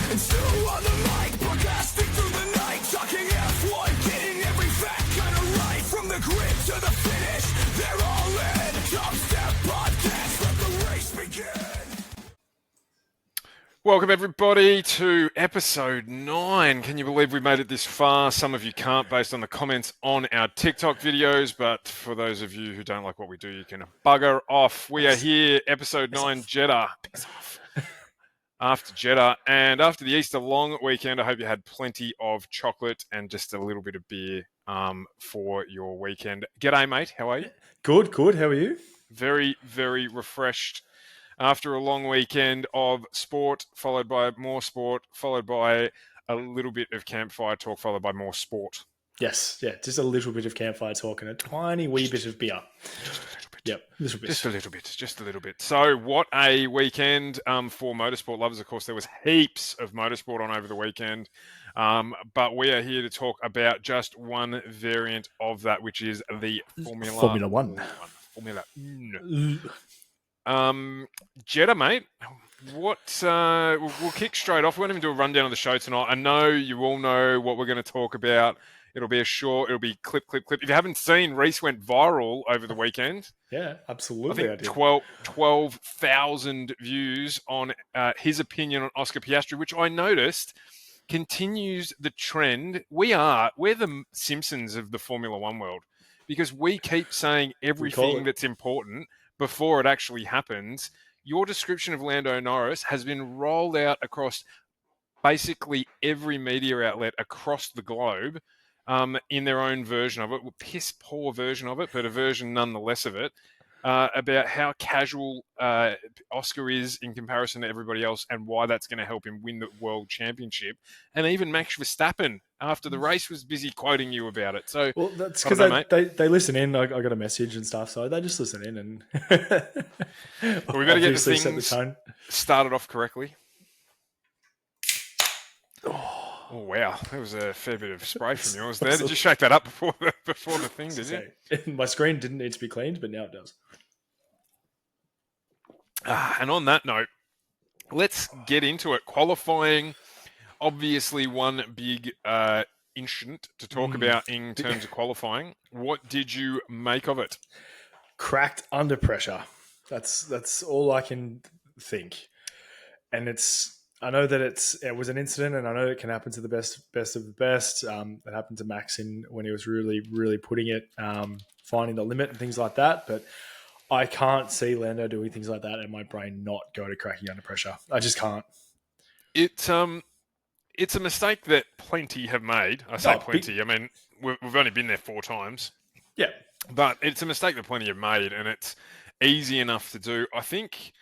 And Stu on the mic, broadcasting through the night, talking F1, getting every fact kind of right. From the grid to the finish, they're all in. Top Step Podcast, let the race begin. Welcome everybody to episode 9. Can you believe we made it this far? Some of you can't based on the comments on our TikTok videos, but for those of you who don't like what we do, you can bugger off. We are here, episode 9, Jeddah. Piss off. After Jeddah and after the Easter long weekend, I hope you had plenty of chocolate and just a little bit of beer for your weekend. G'day, mate. How are you? Good. How are you? Very, very refreshed. After a long weekend of sport, followed by more sport, followed by a little bit of campfire talk, followed by more sport. Yes, yeah, just a little bit of campfire talk and a tiny wee bit of beer. Just a little bit. Yep, Just a little bit. So what a weekend for motorsport lovers. Of course, there was heaps of motorsport on over the weekend. But we are here to talk about just one variant of that, which is the Formula One. Formula Jeddah, mate. What we'll kick straight off. We won't even do a rundown of the show tonight. I know you all know what we're going to talk about. It'll be it'll be clip. If you haven't seen, Reese went viral over the weekend. Yeah, absolutely. I think 12,000 views on his opinion on Oscar Piastri, which I noticed continues the trend. We're the Simpsons of the Formula One world because we keep saying everything that's important before it actually happens. Your description of Lando Norris has been rolled out across basically every media outlet across the globe in their own version of it, piss poor version of it, but a version nonetheless of it, about how casual Oscar is in comparison to everybody else and why that's going to help him win the world championship. And even Max Verstappen, after the race, was busy quoting you about it. So, well, that's because they listen in. I got a message and stuff, so they just listen in and we better get the things started off correctly. Oh wow, that was a fair bit of spray from yours there. Did you shake that up before the thing? Did you? My screen didn't need to be cleaned, but now it does. And on that note, let's get into it. Qualifying, obviously one big incident to talk about in terms of qualifying. What did you make of it? Cracked under pressure. That's all I can think, and I know that it was an incident, and I know it can happen to the best of the best. It happened to Max when he was really, really putting it, finding the limit and things like that. But I can't see Lando doing things like that and my brain not go to cracking under pressure. I just can't. It's a mistake that plenty have made. I say plenty. I mean, we've only been there 4 times. Yeah. But it's a mistake that plenty have made, and it's easy enough to do. I think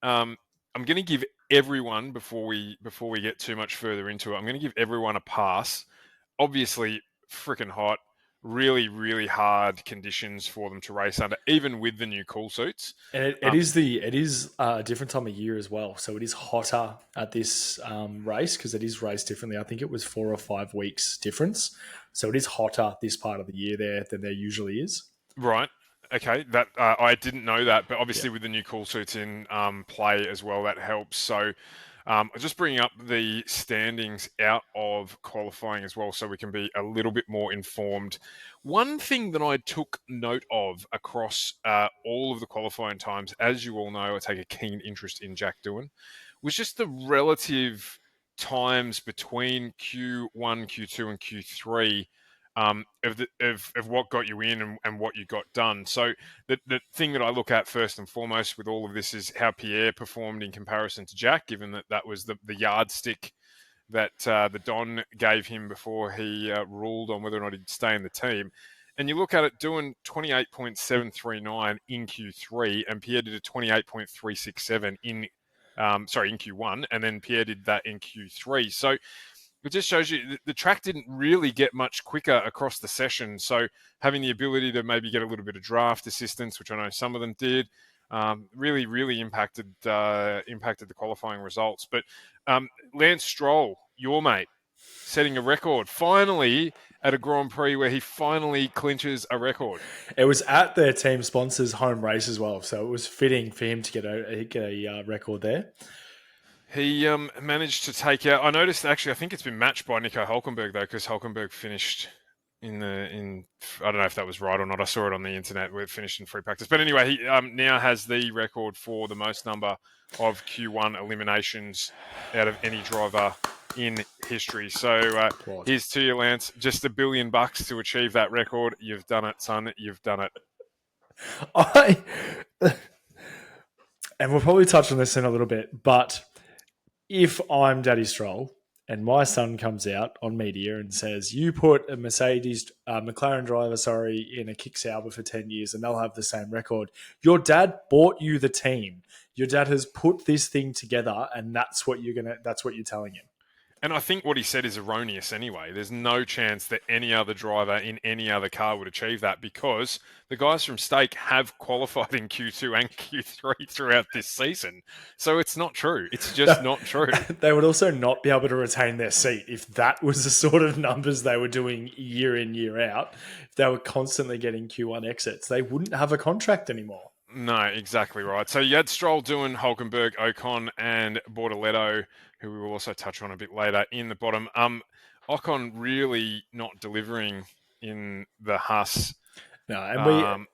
I'm going to give everyone, before we get too much further into it, I'm going to give everyone a pass. Obviously, freaking hot, really, really hard conditions for them to race under, even with the new cool suits. And it is a different time of year as well. So it is hotter at this race because it is raced differently. I think it was 4 or 5 weeks difference. So it is hotter this part of the year there than there usually is. Right. Okay, that I didn't know that, but obviously with the new cool suits in play as well, that helps. So just bringing up the standings out of qualifying as well, so we can be a little bit more informed. One thing that I took note of across all of the qualifying times, as you all know, I take a keen interest in Jack Doohan, was just the relative times between Q1, Q2, and Q3. Of what got you in and what you got done. So the thing that I look at first and foremost with all of this is how Pierre performed in comparison to Jack, given that was the yardstick that the Don gave him before he ruled on whether or not he'd stay in the team. And you look at it doing 28.739 in Q3, and Pierre did a 28.367 in Q1, and then Pierre did that in Q3. So it just shows you the track didn't really get much quicker across the session. So having the ability to maybe get a little bit of draft assistance, which I know some of them did, really, really impacted the qualifying results. But Lance Stroll, your mate, setting a record finally at a Grand Prix where he finally clinches a record. It was at their team sponsor's home race as well, so it was fitting for him to get a record there. He managed to take out. I noticed actually. I think it's been matched by Nico Hulkenberg though, because Hulkenberg finished in. I don't know if that was right or not. I saw it on the internet where it finished in free practice. But anyway, he now has the record for the most number of Q1 eliminations out of any driver in history. So here's to you, Lance. Just $1 billion to achieve that record. You've done it, son. You've done it. And we'll probably touch on this in a little bit, but if I'm Daddy Stroll and my son comes out on media and says, you put a McLaren driver, in a kick Sauber for 10 years and they'll have the same record. Your dad bought you the team. Your dad has put this thing together and that's what you're telling him. And I think what he said is erroneous anyway. There's no chance that any other driver in any other car would achieve that because the guys from Stake have qualified in Q2 and Q3 throughout this season. So it's not true. It's just not true. They would also not be able to retain their seat if that was the sort of numbers they were doing year in, year out. If they were constantly getting Q1 exits, they wouldn't have a contract anymore. No, exactly right. So you had Stroll doing Hulkenberg, Ocon, and Bortoletto, who we will also touch on a bit later in the bottom. Ocon really not delivering in the Haas. No, and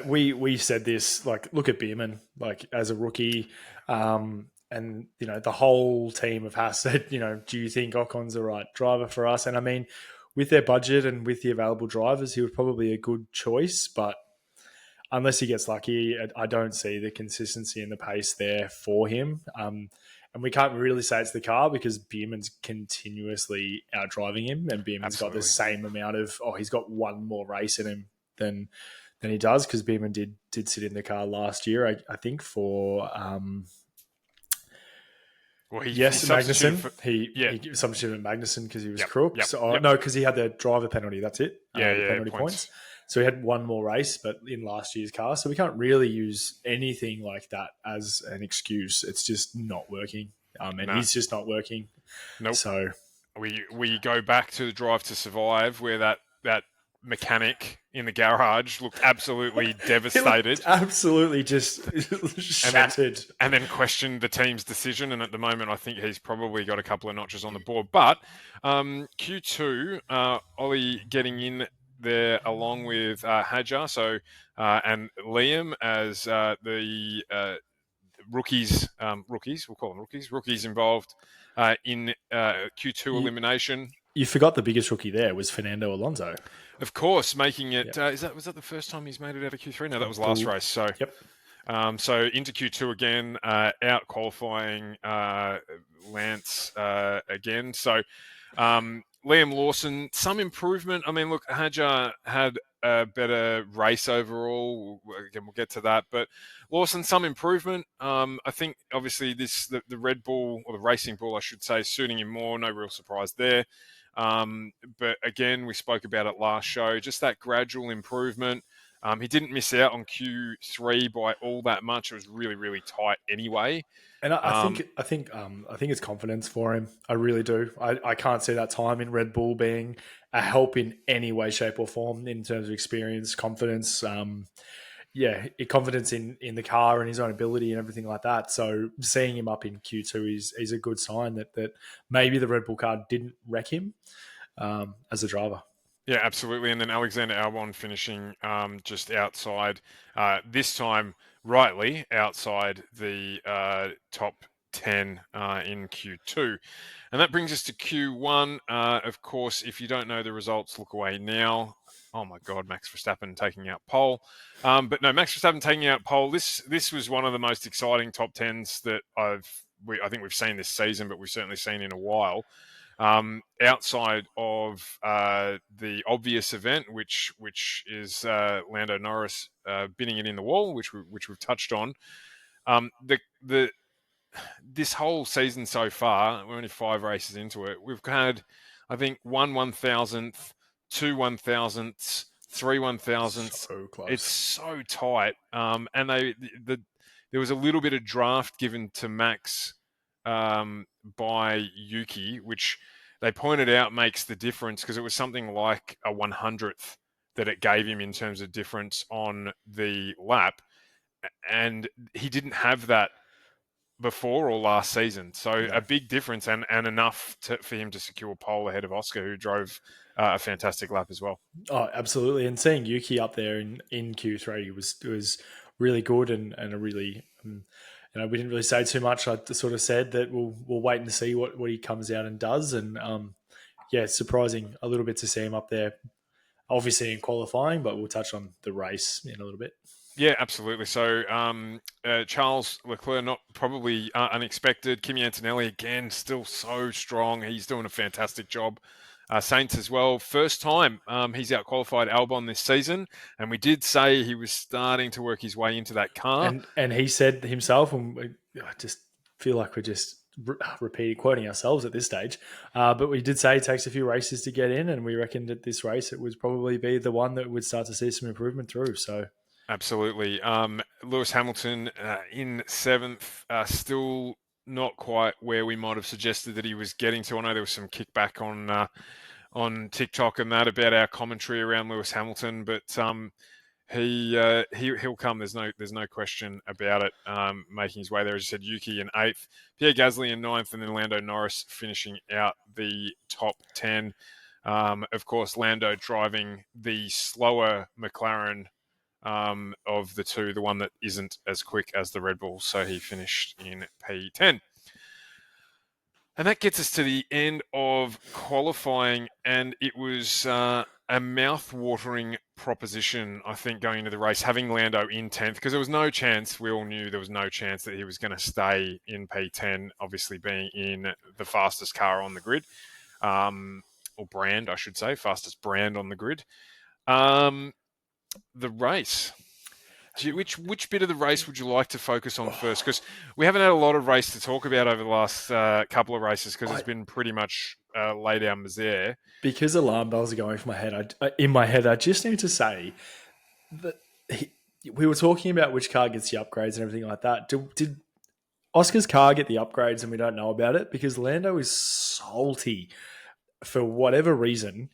we said this, like, look at Bierman, like, as a rookie, and, the whole team of Haas said, do you think Ocon's the right driver for us? And I mean, with their budget and with the available drivers, he was probably a good choice, but unless he gets lucky, I don't see the consistency and the pace there for him. And we can't really say it's the car because Bierman's continuously outdriving him, and Bierman's got the same amount of. He's got one more race in him than he does because Bierman did sit in the car last year, I think for. Magnussen. He substituted Magnussen because he was crook. No, because he had the driver penalty. That's it. Penalty points. So he had one more race, but in last year's car. So we can't really use anything like that as an excuse. It's just not working. He's just not working. Nope. So we go back to the Drive to Survive where that mechanic in the garage looked absolutely devastated. Absolutely just shattered. And then questioned the team's decision. And at the moment, I think he's probably got a couple of notches on the board. But Q2, Ollie getting in there along with Hadjar, and Liam as the rookies, we'll call them rookies involved in Q2 elimination. You forgot the biggest rookie there was Fernando Alonso. Of course, making it. Was that the first time he's made it out of Q3? No, that was last race. So, so into Q2 again, out qualifying Lance again. So, Liam Lawson, some improvement. I mean, look, Hadjar had a better race overall. Again, we'll get to that. But Lawson, some improvement. I think, obviously, the Red Bull, or the Racing Bull, I should say, suiting him more. No real surprise there. But again, we spoke about it last show, just that gradual improvement. He didn't miss out on Q3 by all that much. It was really, really tight anyway. And I think it's confidence for him. I really do. I can't see that time in Red Bull being a help in any way, shape, or form in terms of experience, confidence. Confidence in the car and his own ability and everything like that. So seeing him up in Q2 is a good sign that maybe the Red Bull car didn't wreck him as a driver. Yeah, absolutely. And then Alexander Albon finishing just outside, this time rightly outside the top 10 in Q2. And that brings us to Q1. Of course, if you don't know the results, look away now. Oh my God, Max Verstappen taking out pole. But no, Max Verstappen taking out pole. This was one of the most exciting top 10s that I think we've seen this season, but we've certainly seen in a while. Outside of the obvious event, which is Lando Norris binning it in the wall, which we've touched on. This whole season so far, we're only 5 races into it. We've had, I think, 1/1000th, 2 1,000ths, 3 1,000ths. So close. It's so tight. And there was a little bit of draft given to Max by Yuki, which they pointed out makes the difference because it was something like a 100th that it gave him in terms of difference on the lap. And he didn't have that before or last season. So Yeah. a big difference and enough for him to secure pole ahead of Oscar, who drove a fantastic lap as well. Oh, absolutely. And seeing Yuki up there in Q3 was really good and a really we didn't really say too much. I sort of said that we'll wait and see what he comes out and does. And it's surprising a little bit to see him up there, obviously in qualifying, but we'll touch on the race in a little bit. Yeah, absolutely. So Charles Leclerc, not probably unexpected. Kimi Antonelli, again, still so strong. He's doing a fantastic job. Saints as well. First time he's out-qualified Albon this season. And we did say he was starting to work his way into that car. And he said himself, and I just feel like we're just quoting ourselves at this stage, but we did say it takes a few races to get in, and we reckoned that this race it would probably be the one that would start to see some improvement through. So absolutely. Lewis Hamilton in seventh, still not quite where we might have suggested that he was getting to. I know there was some kickback on TikTok and that about our commentary around Lewis Hamilton, but he'll come. There's no question about it. Making his way there, as you said, Yuki in eighth, Pierre Gasly in ninth, and then Lando Norris finishing out the top 10. Of course, Lando driving the slower McLaren of the two, the one that isn't as quick as the Red Bull. So he finished in P10. And that gets us to the end of qualifying, and it was a mouth-watering proposition, I think, going into the race, having Lando in 10th, because there was no chance, we all knew there was no chance that he was going to stay in P10, obviously being in the fastest car on the grid, or brand, I should say, fastest brand on the grid. The race. Which bit of the race would you like to focus on first? Because we haven't had a lot of race to talk about over the last couple of races because it's been pretty much laid down misère. Because alarm bells are going for my head, in my head, I just need to say that we were talking about which car gets the upgrades and everything like that. Did Oscar's car get the upgrades and we don't know about it? Because Lando is salty for whatever reason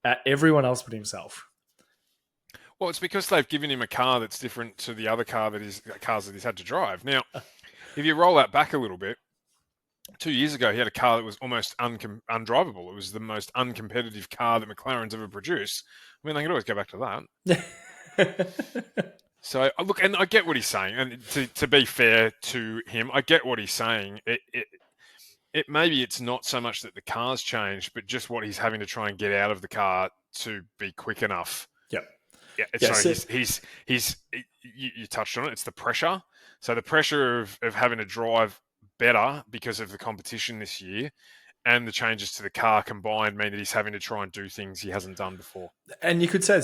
at everyone else but himself. Well, it's because they've given him a car that's different to the other cars that he's had to drive. Now, if you roll that back a little bit, 2 years ago, he had a car that was almost undrivable. It was the most uncompetitive car that McLaren's ever produced. I mean, they could always go back to that. So, look, and I get what he's saying. And to be fair to him, I get what he's saying. Maybe it's not so much that the car's changed, but just what he's having to try and get out of the car to be quick enough. Yep. Yeah, you touched on it. It's the pressure. So the pressure of having to drive better because of the competition this year and the changes to the car combined mean that he's having to try and do things he hasn't done before. And you could say,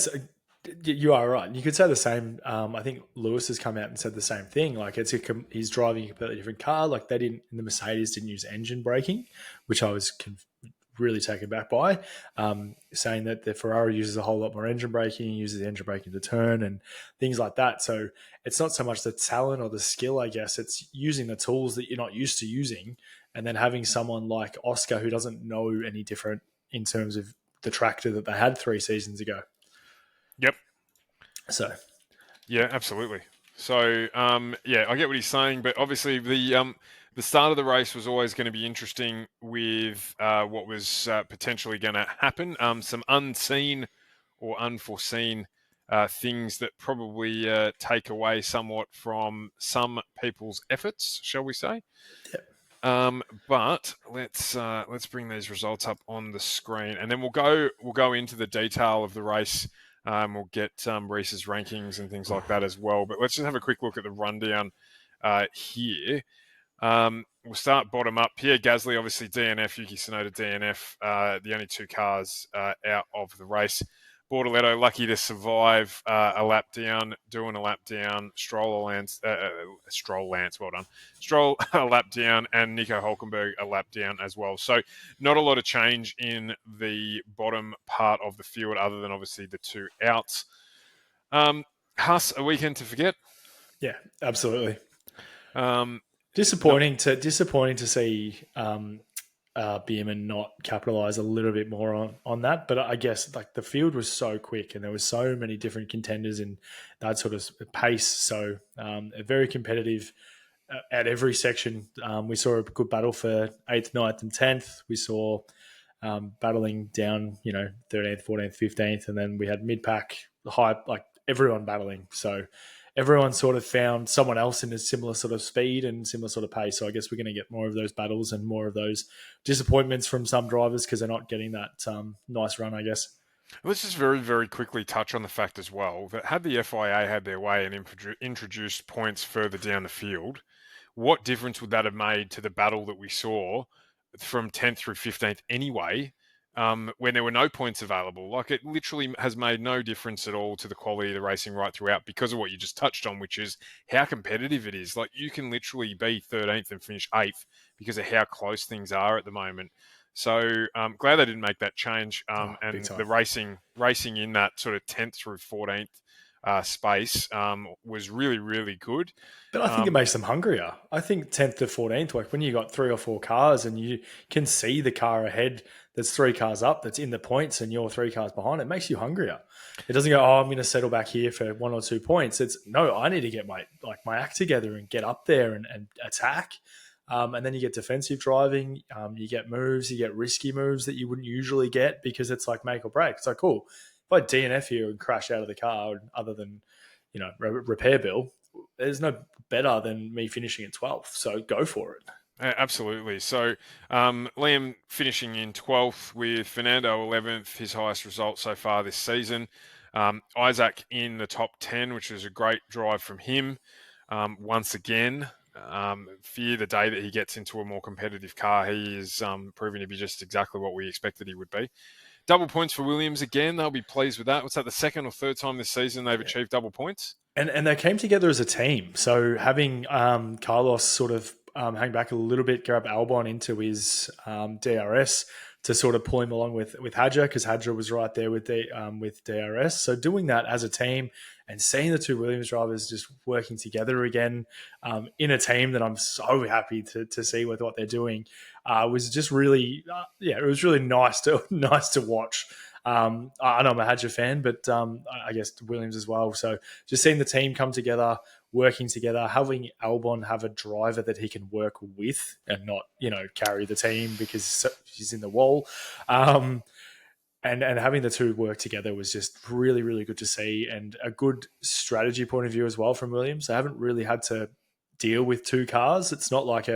you are right. You could say the same. I think Lewis has come out and said the same thing. Like he's driving a completely different car. Like the Mercedes didn't use engine braking, which I was really taken back by, saying that the Ferrari uses a whole lot more engine braking, uses engine braking to turn and things like that. So it's not so much the talent or the skill, I guess. It's using the tools that you're not used to using and then having someone like Oscar who doesn't know any different in terms of the tractor that they had 3 seasons ago. Yep. So. Yeah, absolutely. So, I get what he's saying, but obviously the start of the race was always going to be interesting with what was potentially going to happen. Some unseen or unforeseen things that probably take away somewhat from some people's efforts, shall we say? Yep. But let's bring these results up on the screen, and then we'll go into the detail of the race. We'll get Reese's rankings and things like that as well. But let's just have a quick look at the rundown here. We'll start bottom up. Pierre Gasly, obviously DNF, Yuki Tsunoda DNF, the only 2 cars out of the race. Bortoletto lucky to survive a lap down, doing a lap down. Stroll Lance, well done. Stroll a lap down, and Nico Hulkenberg a lap down as well. So not a lot of change in the bottom part of the field, other than obviously the 2 outs. Haas, a weekend to forget. Yeah, absolutely. Disappointing to see Bierman not capitalize a little bit more on that, but I guess like the field was so quick and there was so many different contenders in that sort of pace. So a very competitive at every section. We saw a good battle for 8th, 9th, and 10th. We saw battling down, 13th, 14th, 15th, and then we had mid-pack, high, like everyone battling. So everyone sort of found someone else in a similar sort of speed and similar sort of pace. So I guess we're going to get more of those battles and more of those disappointments from some drivers because they're not getting that nice run, I guess. Let's just very, very quickly touch on the fact as well that had the FIA had their way and introduced points further down the field, what difference would that have made to the battle that we saw from 10th through 15th anyway, when there were no points available? Like, it literally has made no difference at all to the quality of the racing right throughout because of what you just touched on, which is how competitive it is. Like, you can literally be 13th and finish 8th because of how close things are at the moment. So glad they didn't make that change. And the racing in that sort of 10th through 14th space was really, really good. But I think it makes them hungrier. I think 10th to 14th, like when you got 3 or 4 cars and you can see the car ahead that's 3 cars up that's in the points and you're 3 cars behind, it makes you hungrier. It doesn't go, I'm going to settle back here for 1 or 2 points. It's, no, I need to get my act together and get up there and attack. And then you get defensive driving, you get moves, you get risky moves that you wouldn't usually get because it's like make or break. It's like, cool, if I DNF here and crash out of the car, other than, repair bill, there's no better than me finishing at 12th. So go for it. Absolutely. So Liam finishing in 12th with Fernando 11th, his highest result so far this season. Isaac in the top 10, which was a great drive from him once again. Fear the day that he gets into a more competitive car. He is proving to be just exactly what we expected he would be. Double points for Williams again. They'll be pleased with that. What's that, the second or third time this season they've achieved double points? And they came together as a team. So having Carlos sort of hang back a little bit, grab Albon into his DRS to sort of pull him along with Hadja, because Hadja was right there with DRS. So doing that as a team and seeing the 2 Williams drivers just working together again in a team that I'm so happy to see with what they're doing was just really, it was really nice to watch. I know I'm a Hadja fan, but I guess Williams as well. So just seeing the team come together, working together, having Albon have a driver that he can work with and not, carry the team because he's in the wall. And having the 2 work together was just really, really good to see, and a good strategy point of view as well from Williams. They haven't really had to deal with 2 cars. It's not like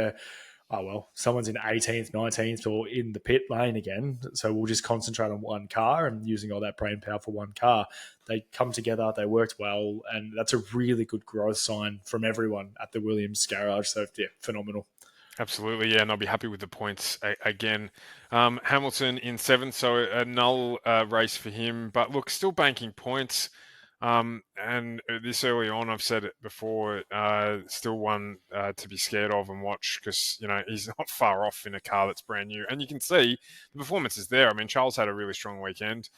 someone's in 18th, 19th, or in the pit lane again, so we'll just concentrate on 1 car and using all that brain power for 1 car. They come together, they worked well, and that's a really good growth sign from everyone at the Williams garage. So, phenomenal. Absolutely, yeah, and I'll be happy with the points again. Hamilton in 7th, so a null race for him, but look, still banking points. And this early on, I've said it before, still one to be scared of and watch because, he's not far off in a car that's brand new. And you can see the performance is there. I mean, Charles had a really strong weekend.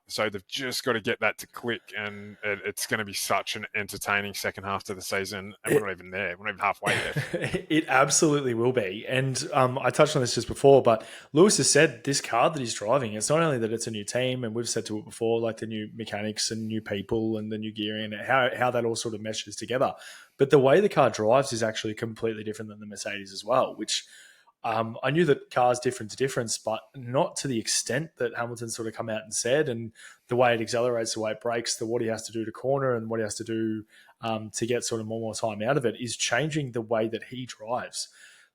So they've just got to get that to click, and it's going to be such an entertaining second half to the season. And we're not even there. We're not even halfway there. It absolutely will be. And I touched on this just before, but Lewis has said this car that he's driving, it's not only that it's a new team, and we've said to it before, like the new mechanics and new people and the new gearing and how that all sort of meshes together. But the way the car drives is actually completely different than the Mercedes as well, which I knew that cars difference, but not to the extent that Hamilton sort of come out and said, and the way it accelerates, the way it brakes, what he has to do to corner and what he has to do to get sort of more time out of it is changing the way that he drives.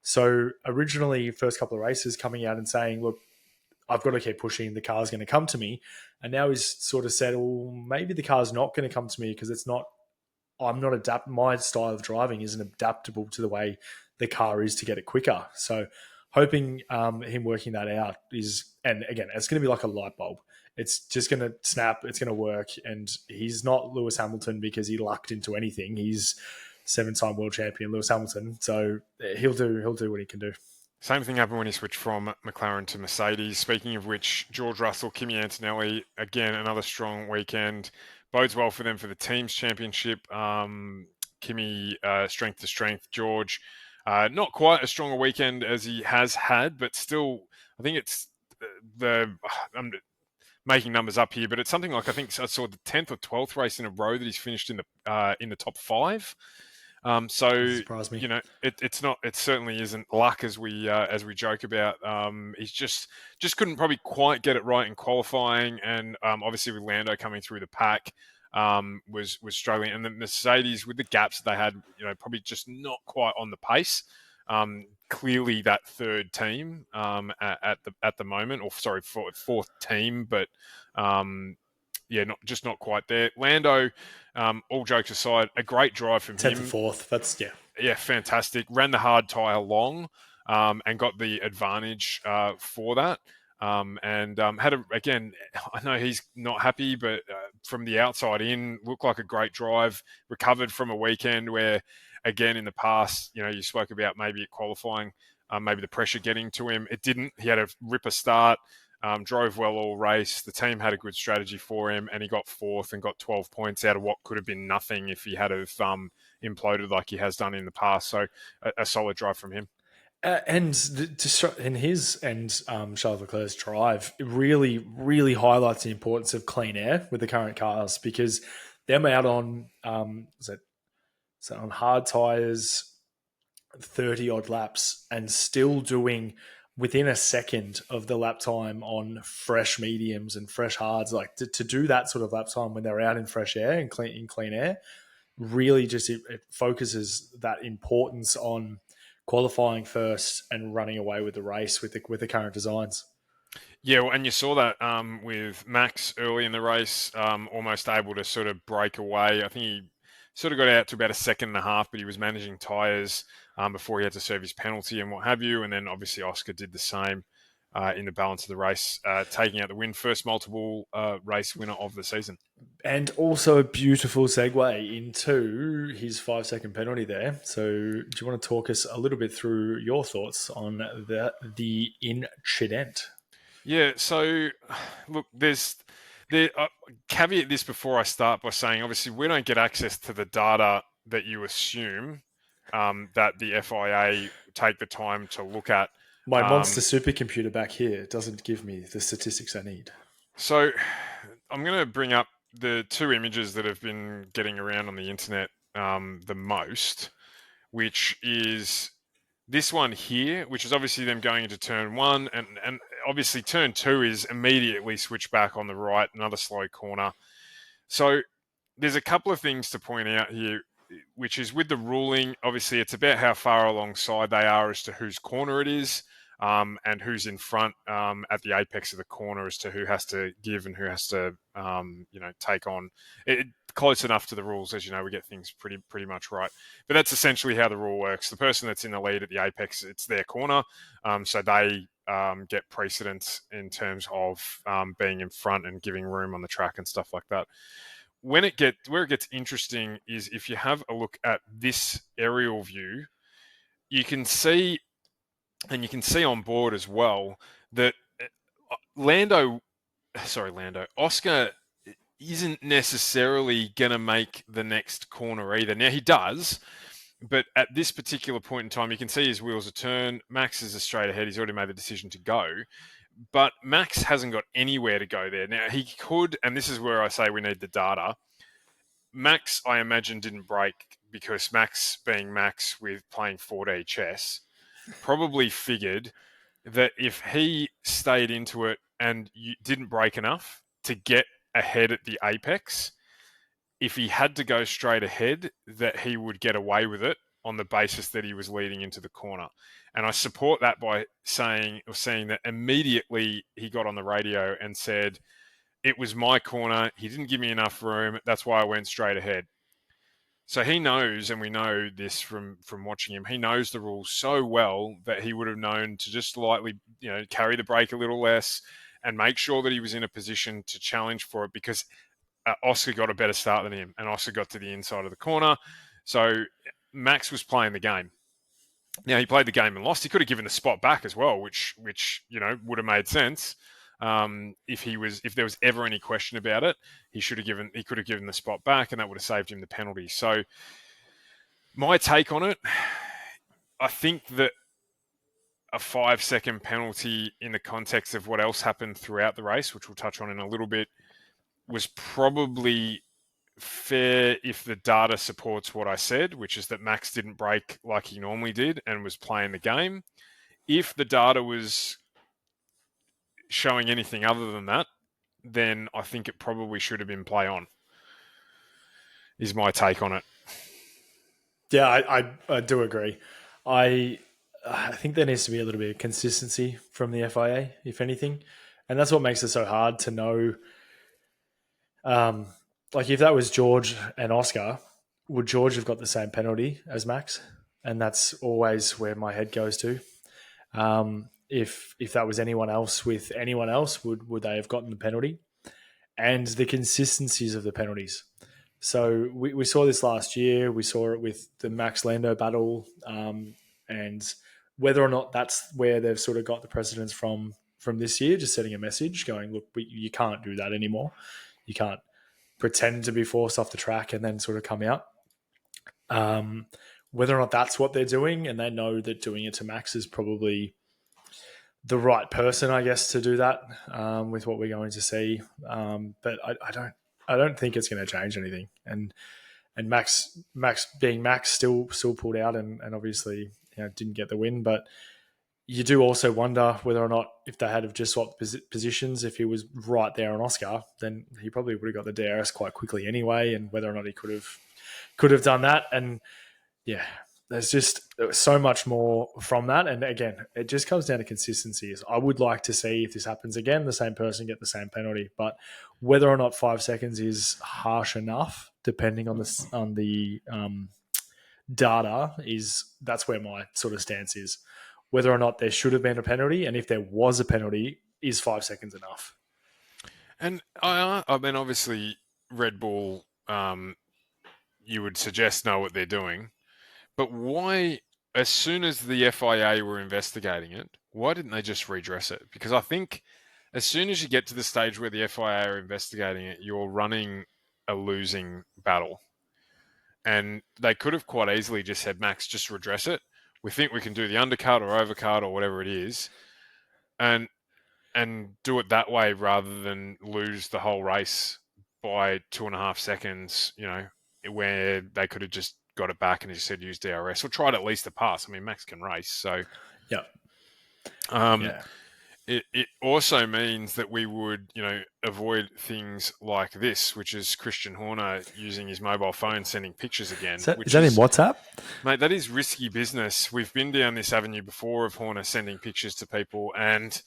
So originally, first couple of races coming out and saying, look, I've got to keep pushing, the car's going to come to me. And now he's sort of said, well, maybe the car's not going to come to me because I'm not my style of driving isn't adaptable to the way the car is to get it quicker. So hoping him working that out and again, it's going to be like a light bulb. It's just going to snap. It's going to work. And he's not Lewis Hamilton because he lucked into anything. He's 7-time world champion Lewis Hamilton. So he'll do what he can do. Same thing happened when he switched from McLaren to Mercedes. Speaking of which, George Russell, Kimi Antonelli, again, another strong weekend. Bodes well for them for the team's championship. Kimi, strength to strength. George, not quite as strong a weekend as he has had, but still, I think it's I'm making numbers up here, but it's something like, I think I saw the 10th or 12th race in a row that he's finished in the top 5. Doesn't surprise me. It's not. It certainly isn't luck as we joke about. He's just couldn't probably quite get it right in qualifying, and obviously with Lando coming through the pack, was struggling, and the Mercedes with the gaps they had, probably just not quite on the pace. Clearly, that third team at the moment, or sorry, fourth team, but yeah, not quite there. Lando, all jokes aside, a great drive from 10th him. and 4th. That's Yeah, fantastic. Ran the hard tyre long, and got the advantage for that. Again, I know he's not happy, but from the outside in, looked like a great drive. Recovered from a weekend where, again, in the past, you spoke about maybe at qualifying, maybe the pressure getting to him. It didn't. He had a ripper start. Drove well all race. The team had a good strategy for him, and he got fourth and got 12 points out of what could have been nothing if he had have imploded like he has done in the past. So a solid drive from him. And in his and Charles Leclerc's drive, it really, really highlights the importance of clean air with the current cars, because them out on on hard tires, 30 odd laps, and still doing within a second of the lap time on fresh mediums and fresh hards, like to do that sort of lap time when they're out in fresh air and clean air, really just it focuses that importance on qualifying first and running away with the race with the current designs. Yeah, well, and you saw that with Max early in the race, almost able to sort of break away. I think he sort of got out to about a second and a half, but he was managing tyres before he had to serve his penalty and what have you. And then obviously Oscar did the same in the balance of the race, taking out the win. First multiple race winner of the season. And also a beautiful segue into his 5-second penalty there. So do you want to talk us a little bit through your thoughts on the incident? Yeah, so look, caveat this before I start by saying, obviously, we don't get access to the data that you assume that the FIA take the time to look at. My monster supercomputer back here doesn't give me the statistics I need. So I'm going to bring up the two images that have been getting around on the internet the most, which is this one here, which is obviously them going into turn one, and obviously turn two is immediately switch back on the right, another slow corner. So there's a couple of things to point out here, which is with the ruling, obviously it's about how far alongside they are as to whose corner it is, and who's in front at the apex of the corner as to who has to give and who has to, take on. Close enough to the rules, as you know, we get things pretty much right. But that's essentially how the rule works. The person that's in the lead at the apex, it's their corner, so they get precedence in terms of being in front and giving room on the track and stuff like that. Where it gets interesting is if you have a look at this aerial view, you can see, and you can see on board as well, that Oscar isn't necessarily going to make the next corner either. Now, he does, but at this particular point in time, you can see his wheels are turned. Max is straight ahead. He's already made the decision to go. But Max hasn't got anywhere to go there. Now, he could, and this is where I say we need the data. Max, I imagine, didn't brake because Max, being Max with playing 4D chess, probably figured that if he stayed into it and didn't brake enough to get ahead at the apex, if he had to go straight ahead, that he would get away with it on the basis that he was leading into the corner. And I support that by saying that immediately he got on the radio and said, it was my corner. He didn't give me enough room. That's why I went straight ahead. So he knows, and we know this from watching him, he knows the rules so well that he would have known to just lightly, carry the brake a little less and make sure that he was in a position to challenge for it, because Oscar got a better start than him, and Oscar got to the inside of the corner. So Max was playing the game. Now, he played the game and lost. He could have given the spot back as well, which would have made sense. If there was ever any question about it, he could have given the spot back, and that would have saved him the penalty. So my take on it, I think that a 5-second penalty in the context of what else happened throughout the race, which we'll touch on in a little bit, was probably fair if the data supports what I said, which is that Max didn't brake like he normally did and was playing the game. If the data was showing anything other than that, then I think it probably should have been play on, is my take on it. Yeah, I do agree. I think there needs to be a little bit of consistency from the FIA, if anything, and that's what makes it so hard to know. Like if that was George and Oscar, would George have got the same penalty as Max? And that's always where my head goes to. If that was anyone else with anyone else, would they have gotten the penalty? And the consistencies of the penalties. So we saw this last year. We saw it with the Max Lando battle, and whether or not that's where they've sort of got the precedence from this year, just setting a message going, look, you can't do that anymore. You can't pretend to be forced off the track and then sort of come out. Whether or not that's what they're doing, and they know that doing it to Max is probably the right person, I guess, to do that with what we're going to see. But I don't think it's going to change anything. And Max being Max still pulled out and obviously didn't get the win. But you do also wonder whether or not if they had have just swapped positions, if he was right there on Oscar, then he probably would have got the DRS quite quickly anyway, and whether or not he could have done that. And yeah, there's just so much more from that. And again, it just comes down to consistency. I would like to see if this happens again, the same person get the same penalty, but whether or not 5 seconds is harsh enough, depending on the data, that's where my sort of stance is. Whether or not there should have been a penalty, and if there was a penalty, is 5 seconds enough? And I mean, obviously, Red Bull, you would suggest know what they're doing. But why, as soon as the FIA were investigating it, why didn't they just redress it? Because I think as soon as you get to the stage where the FIA are investigating it, you're running a losing battle. And they could have quite easily just said, Max, just redress it. We think we can do the undercut or overcut or whatever it is, and do it that way rather than lose the whole race by 2.5 seconds, where they could have just got it back and, as you said, use DRS or tried at least a pass. I mean, Max can race, so yeah. It also means that we would, avoid things like this, which is Christian Horner using his mobile phone sending pictures again. Is that in WhatsApp? Mate, that is risky business. We've been down this avenue before of Horner sending pictures to people, and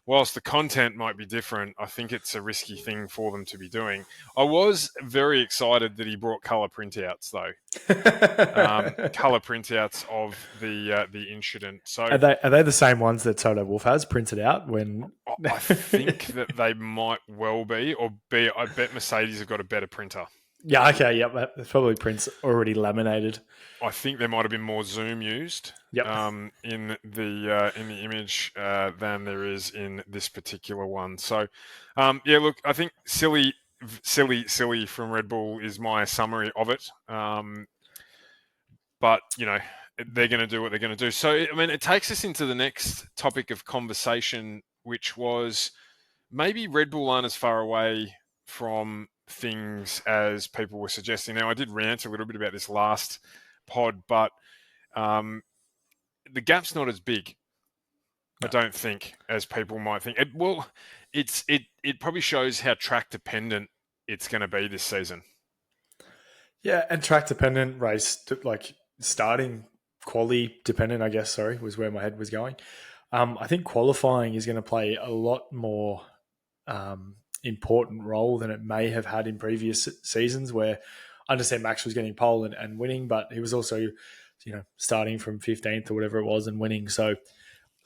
whilst the content might be different, I think it's a risky thing for them to be doing. I was very excited that he brought colour printouts, though. Colour printouts of the incident. So are they the same ones that Toto Wolff has printed out when? I think that they might well be, or B. I bet Mercedes have got a better printer. Yeah, okay, yep. There's probably prints already laminated. I think there might have been more zoom used in the image than there is in this particular one. So, look, I think silly from Red Bull is my summary of it. But they're going to do what they're going to do. So, I mean, it takes us into the next topic of conversation, which was maybe Red Bull aren't as far away from things as people were suggesting. Now, I did rant a little bit about this last pod, but the gap's not as big, I don't think, as people might think. It probably shows how track dependent it's going to be this season. Yeah, and track dependent race, like starting quali dependent, I guess, sorry, was where my head was going. I think qualifying is going to play a lot more important role than it may have had in previous seasons, where I understand Max was getting pole and winning, but he was also, starting from 15th or whatever it was and winning. So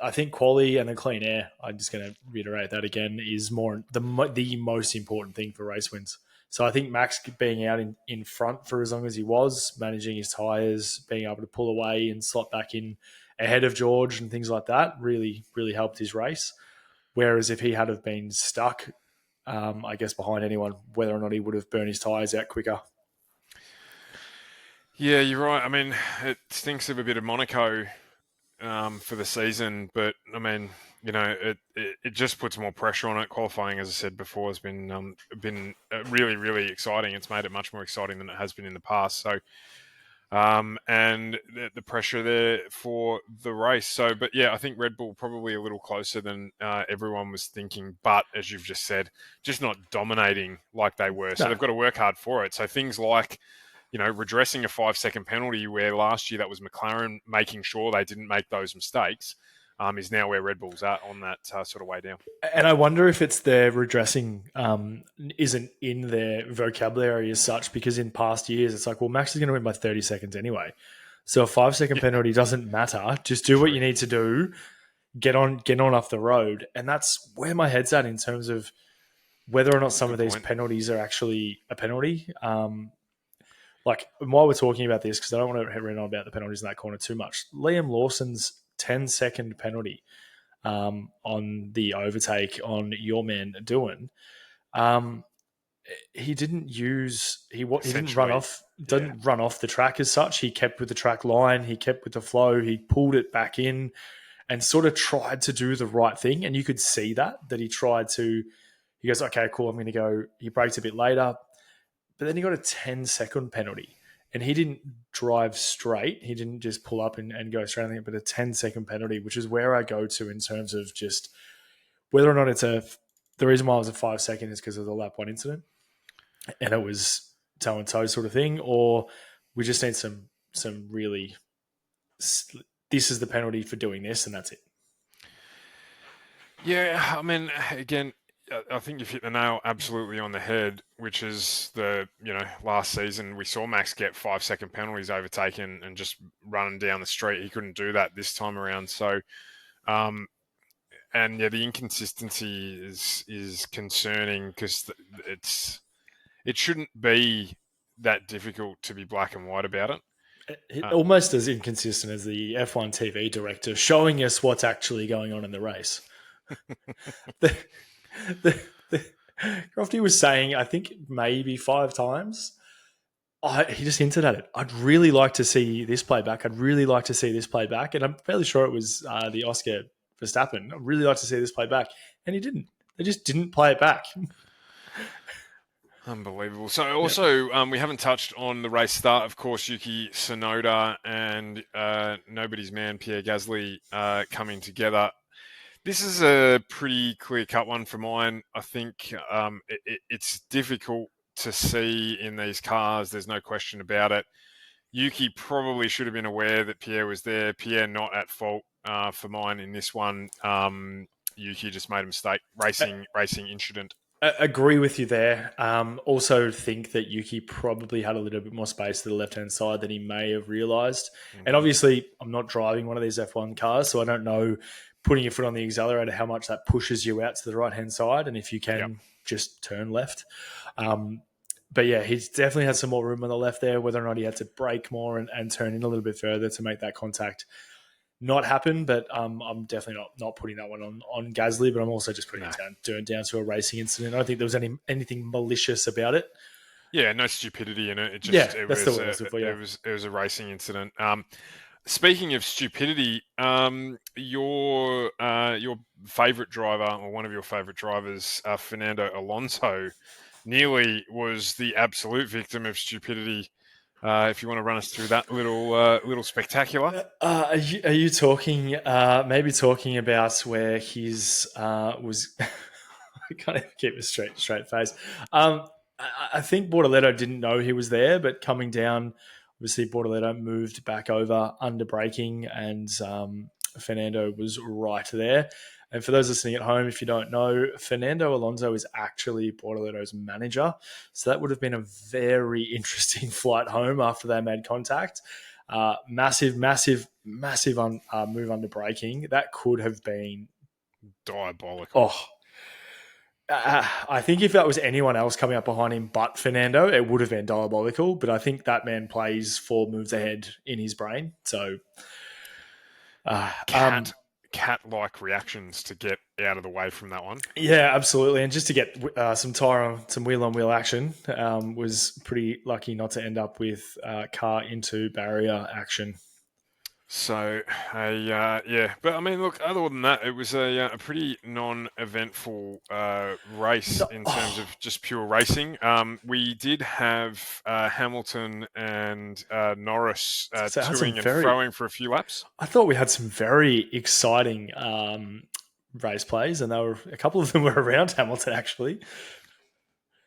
I think quali and the clean air, I'm just going to reiterate that again, is more the most important thing for race wins. So I think Max being out in front for as long as he was, managing his tyres, being able to pull away and slot back in ahead of George and things like that really, really helped his race. Whereas if he had have been stuck, I guess, behind anyone, whether or not he would have burned his tyres out quicker. Yeah, you're right. I mean, it stinks of a bit of Monaco for the season, but I mean, it just puts more pressure on it. Qualifying, as I said before, has been really, really exciting. It's made it much more exciting than it has been in the past. So, and the pressure there for the race. So, but yeah, I think Red Bull probably a little closer than everyone was thinking. But as you've just said, just not dominating like they were. So No. they've got to work hard for it. So things like, redressing a 5-second penalty where last year that was McLaren making sure they didn't make those mistakes, is now where Red Bull's at on that sort of way down. And I wonder if it's their redressing isn't in their vocabulary as such, because in past years it's like, well, Max is going to win by 30 seconds anyway. So a 5-second penalty doesn't matter. Just do what you need to do. Get on off the road. And that's where my head's at in terms of whether or not some of these penalties are actually a penalty. Like, while we're talking about this, because I don't want to run on about the penalties in that corner too much, Liam Lawson's 10-second penalty on the overtake on your man Doohan, he didn't run off the track as such. He kept with the track line, he kept with the flow, he pulled it back in and sort of tried to do the right thing. And you could see that he goes, okay, cool, I'm going to go. He braked a bit later, but then he got a 10-second penalty. And he didn't drive straight. He didn't just pull up and go straight, but a 10-second penalty, which is where I go to in terms of just whether or not the reason why it was a 5-second is because of the lap 1 incident and it was toe and toe sort of thing, or we just need some really, this is the penalty for doing this and that's it. Yeah, I mean, again, I think you've hit the nail absolutely on the head, which is last season we saw Max get 5-second penalties overtaken and just running down the street. He couldn't do that this time around. So, the inconsistency is concerning because it shouldn't be that difficult to be black and white about it. Almost as inconsistent as the F1 TV director showing us what's actually going on in the race. Crofty was saying, I think maybe 5 times, he just hinted at it. I'd really like to see this play back. I'd really like to see this play back. And I'm fairly sure it was the Oscar Verstappen. I'd really like to see this play back. And he didn't. They just didn't play it back. Unbelievable. So also, we haven't touched on the race start. Of course, Yuki Tsunoda and nobody's man, Pierre Gasly, coming together. This is a pretty clear-cut one for mine. I think it's difficult to see in these cars. There's no question about it. Yuki probably should have been aware that Pierre was there. Pierre not at fault for mine in this one. Yuki just made a mistake. Racing incident. I agree with you there. Also think that Yuki probably had a little bit more space to the left-hand side than he may have realised. Mm-hmm. And obviously, I'm not driving one of these F1 cars, so I don't know putting your foot on the accelerator, how much that pushes you out to the right-hand side, and if you can just turn left. But yeah, he's definitely had some more room on the left there, whether or not he had to brake more and turn in a little bit further to make that contact not happen. But I'm definitely not putting that one on Gasly, but I'm also just putting it down to a racing incident. I don't think there was anything malicious about it. Yeah, no stupidity in it. It was a racing incident. Speaking of stupidity, your favourite driver, or one of your favourite drivers, Fernando Alonso, nearly was the absolute victim of stupidity. If you want to run us through that little spectacular. Are you talking maybe talking about where his was? I can't even keep a straight face. I think Bortoleto didn't know he was there, but coming down. Obviously, Bortoleto moved back over under braking, and Fernando was right there. And for those listening at home, if you don't know, Fernando Alonso is actually Bortoleto's manager. So that would have been a very interesting flight home after they made contact. Massive move under braking. That could have been diabolical. Oh, I think if that was anyone else coming up behind him but Fernando, it would have been diabolical. But I think that man plays 4 moves ahead in his brain. So, cat-like reactions to get out of the way from that one. Yeah, absolutely. And just to get some wheel-on-wheel action, was pretty lucky not to end up with car into barrier action. So, yeah, but I mean, look. Other than that, it was a pretty non-eventful race No, in terms oh, of just pure racing. We did have Hamilton and Norris so I had some toing and very. froing for a few laps. I thought we had some very exciting race plays, and they were a couple of them were around Hamilton actually.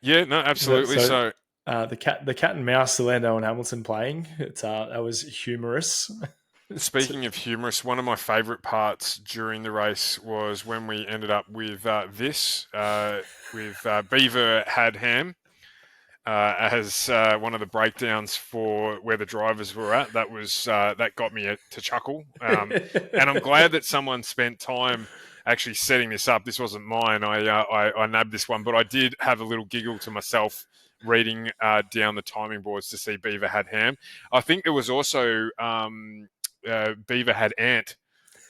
Yeah, no, absolutely. So So, the cat and mouse, the Lando and Hamilton playing. That was humorous. speaking of humorous, one of my favourite parts during the race was when we ended up with Beaver had ham. As one of the breakdowns for where the drivers were at. That got me to chuckle, and I'm glad that someone spent time actually setting this up. This wasn't mine. I nabbed this one, but I did have a little giggle to myself reading down the timing boards to see Beaver had ham. I think there was also Beaver had ant.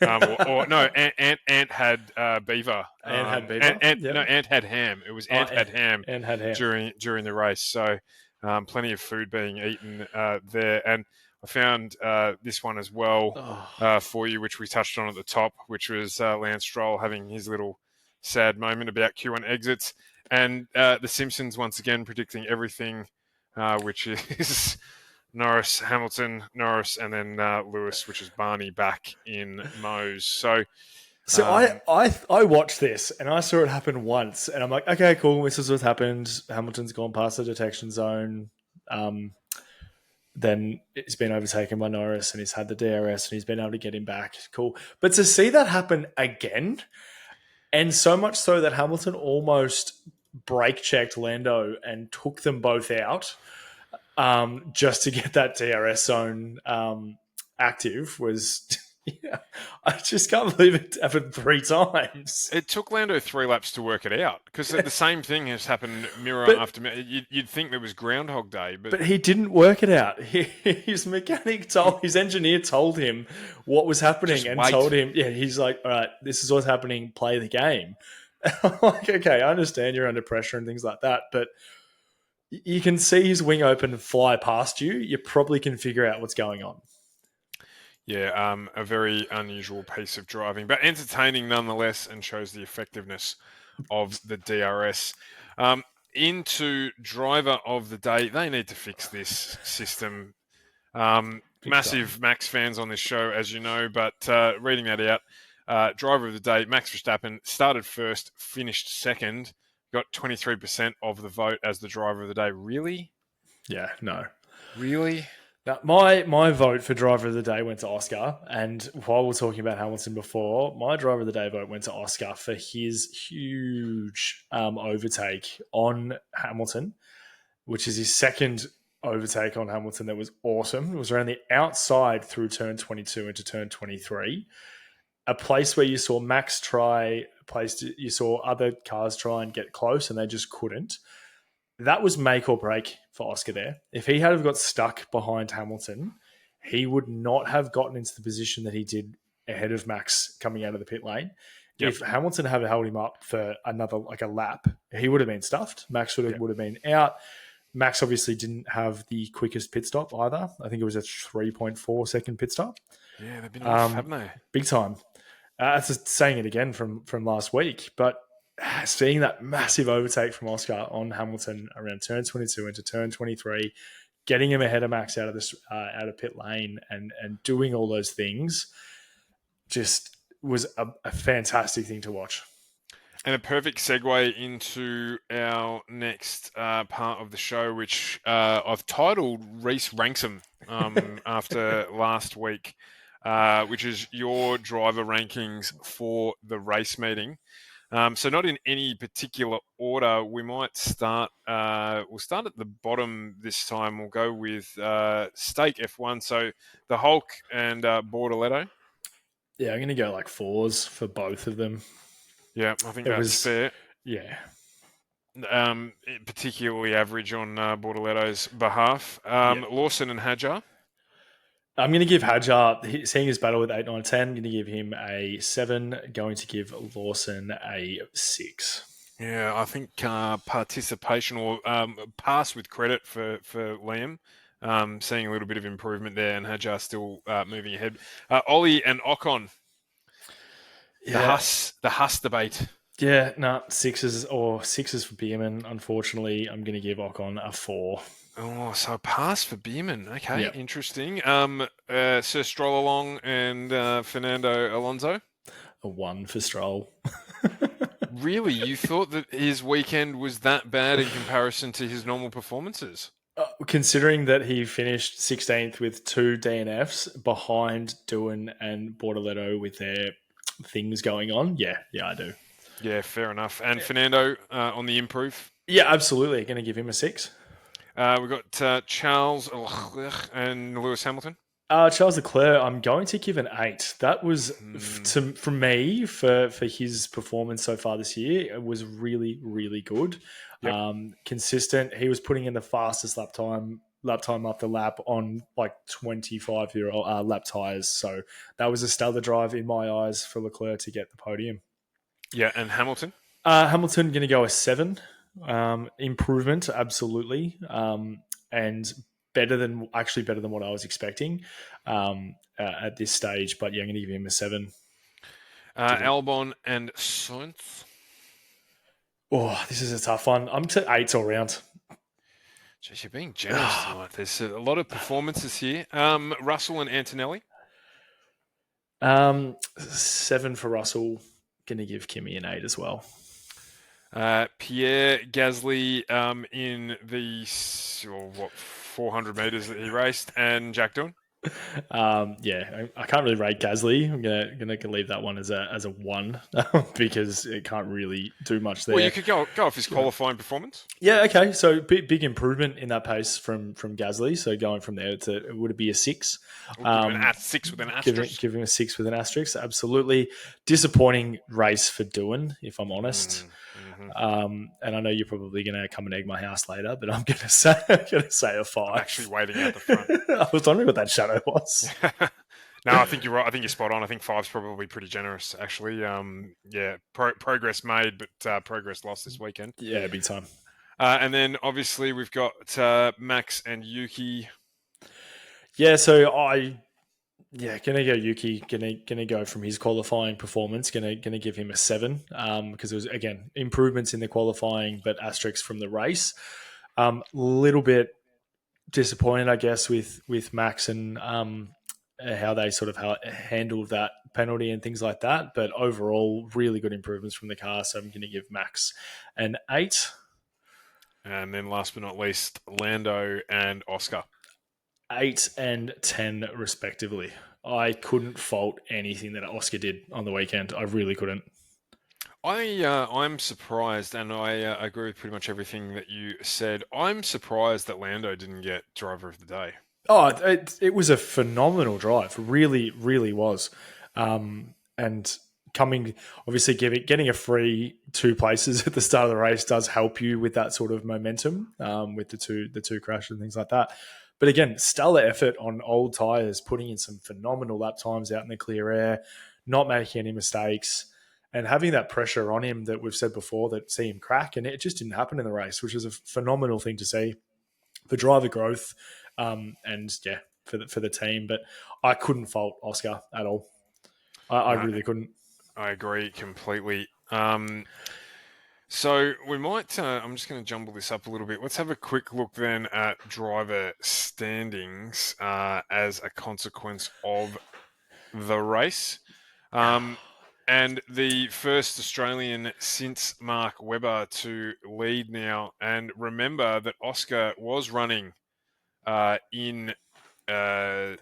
Or no, Ant had beaver. And had beaver. No, Yep. Ant had ham. It was Oh, Ant had ham and had ham. during the race. So plenty of food being eaten there. And I found this one as well Oh. for you, which we touched on at the top, which was Lance Stroll having his little sad moment about Q1 exits, and the Simpsons once again predicting everything, which is Norris, Hamilton, Norris, and then Lewis, which is Barney back in Mose. So, So I watched this and I saw it happen once, and I'm like, okay, cool. This is what's happened. Hamilton's gone past the detection zone. Then it's been overtaken by Norris, and he's had the DRS, and he's been able to get him back. Cool. But to see that happen again, and so much so that Hamilton almost brake checked Lando and took them both out, just to get that DRS zone active was. Yeah, I just can't believe it happened 3 times. it took Lando 3 laps to work it out, because the same thing has happened mirror But after mirror. You'd think there was Groundhog Day, but he didn't work it out. His mechanic told his engineer told him what was happening Just and wait. told him, yeah, he's like, all right, this is what's happening. Play the game. I'm like, okay, I understand you're under pressure and things like that, but you can see his wing open and fly past you. You probably can figure out what's going on. yeah, a very unusual piece of driving, but entertaining nonetheless, and shows the effectiveness of the DRS. Into driver of the day, they need to fix this system. Massive Max fans on this show, as you know, but reading that out, driver of the day, Max Verstappen, started first, finished second, got 23% of the vote as the driver of the day. Really? Yeah, no. Really? Now, my vote for driver of the day went to Oscar, and while we're talking about Hamilton before, my driver of the day vote went to Oscar for his huge overtake on Hamilton, which is his second overtake on Hamilton. That was awesome. It was around the outside through turn 22 into turn 23, a place where you saw Max try, a place you saw other cars try and get close, and they just couldn't. That was make or break for Oscar there. If he had got stuck behind Hamilton, he would not have gotten into the position that he did ahead of Max coming out of the pit lane. Yep. If Hamilton had held him up for another, like a lap, he would have been stuffed. Max would have been out. Max obviously didn't have the quickest pit stop either. I think it was a 3.4 second pit stop. Yeah, they've been off, haven't they? Big time. That's just saying it again from last week, but seeing that massive overtake from Oscar on Hamilton around turn 22 into turn 23, getting him ahead of Max out of this out of pit lane and doing all those things, just was a fantastic thing to watch. And a perfect segue into our next part of the show, which I've titled Reese Ranks 'em after last week, which is your driver rankings for the race meeting. So not in any particular order. We might start. We'll start at the bottom this time. We'll go with Stake F1. So the Hulk and Bortoletto. Yeah, I'm going to go like 4s for both of them. Yeah, I think that's fair. Yeah. Particularly average on Bortoletto's behalf. Lawson and Hadjar. I'm going to give Hadjar, seeing his battle with 8, 9, 10, I'm going to give him a 7, going to give Lawson a 6. Yeah, I think participation or pass with credit for Liam. seeing a little bit of improvement there, and Hadjar still moving ahead. Ollie and Ocon, Yeah. the Huss debate. Yeah, no, sixes for Bierman. Unfortunately, I'm going to give Ocon a 4. Oh, so a pass for Bierman. Okay, Yep. interesting. Sir Stroll along and Fernando Alonso. A 1 for Stroll. Really? You thought that his weekend was that bad in comparison to his normal performances? Considering that he finished 16th with 2 DNFs behind Doohan and Bortoletto with their things going on, yeah, I do. Yeah, fair enough. And Fernando on the improve. Yeah, absolutely. Going to give him a 6. We've got Charles Leclerc and Lewis Hamilton. Charles Leclerc, I'm going to give an 8. That was, from me, for his performance so far this year, it was really, really good. Yep. Consistent. He was putting in the fastest lap time after lap on like 25-year-old lap tires. So that was a stellar drive in my eyes for Leclerc to get the podium. Yeah, and Hamilton? Hamilton going to go a 7. Improvement, absolutely. And better than what I was expecting at this stage. But yeah, I'm going to give him a 7. Albon and Sainz. Oh, this is a tough one. I'm to 8s all round. Jeez, you're being generous tonight. There's a lot of performances here. Russell and Antonelli. 7 for Russell. Going to give Kimi an 8 as well. Pierre Gasly in the 400 meters that he raced, and Jack Doohan. Yeah, I can't really rate Gasly. I'm gonna leave that one as a 1 because it can't really do much there. Well, you could go off his qualifying performance. Yeah, okay. So big improvement in that pace from Gasly. So going from there would it be a 6? At 6 with an asterisk. Give him a 6 with an asterisk. Absolutely disappointing race for Doohan, if I'm honest. And I know you're probably going to come and egg my house later, but I'm going to say a 5. I'm actually waiting out the front. I was wondering what that shadow was. No, I think you're right. I think you're spot on. I think 5's probably pretty generous, actually. Progress made, but progress lost this weekend. Yeah, big time. And then obviously we've got Max and Yuki. Yeah, so gonna go Yuki. Gonna go from his qualifying performance. Gonna give him a 7 because it was again improvements in the qualifying, but asterisks from the race. Little bit disappointed, I guess, with Max and how they sort of handled that penalty and things like that. But overall, really good improvements from the car. So I'm going to give Max an 8. And then last but not least, Lando and Oscar. 8 and 10 respectively. I couldn't fault anything that Oscar did on the weekend. I really couldn't. I'm surprised, and I agree with pretty much everything that you said. I'm surprised that Lando didn't get driver of the day. Oh, it was a phenomenal drive. Really, really was. And coming, obviously, getting a free 2 places at the start of the race does help you with that sort of momentum with the two crashes and things like that. But again, stellar effort on old tyres, putting in some phenomenal lap times out in the clear air, not making any mistakes, and having that pressure on him that we've said before that see him crack, and it just didn't happen in the race, which is a phenomenal thing to see for driver growth and yeah, for the team. But I couldn't fault Oscar at all. I really couldn't. I agree completely. So we might, I'm just going to jumble this up a little bit. Let's have a quick look then at driver standings as a consequence of the race. And the first Australian since Mark Webber to lead now. And remember that Oscar was running in third